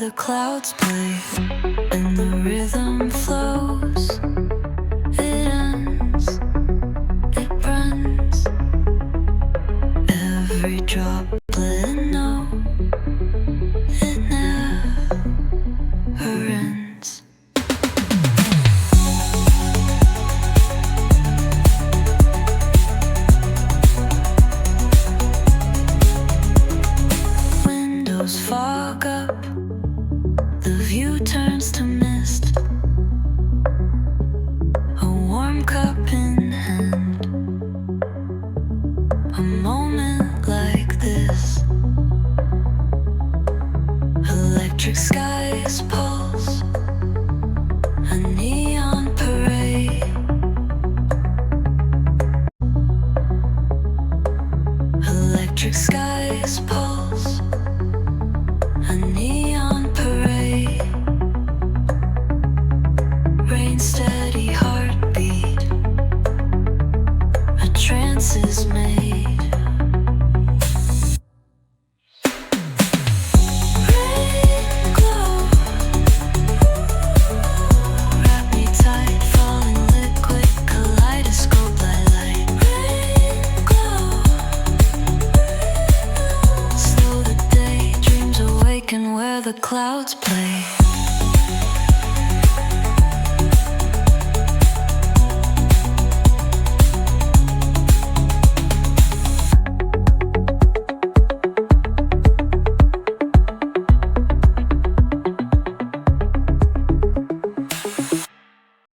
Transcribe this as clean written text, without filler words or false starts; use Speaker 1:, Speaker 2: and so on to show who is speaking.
Speaker 1: the clouds play and the rhythm flows. It ends, it runs. Every droplet know it never ends. Windows fog up, the view turns to mist. A warm cup in hand, a moment like this. Electric skies pulse, a neon parade. Electric skies pulse, a neon parade. Rain steady heartbeat, a trance is made. Rain glow, wrap me tight, falling liquid, kaleidoscope light. Rain glow, slow the day, dreams awaken where the clouds play.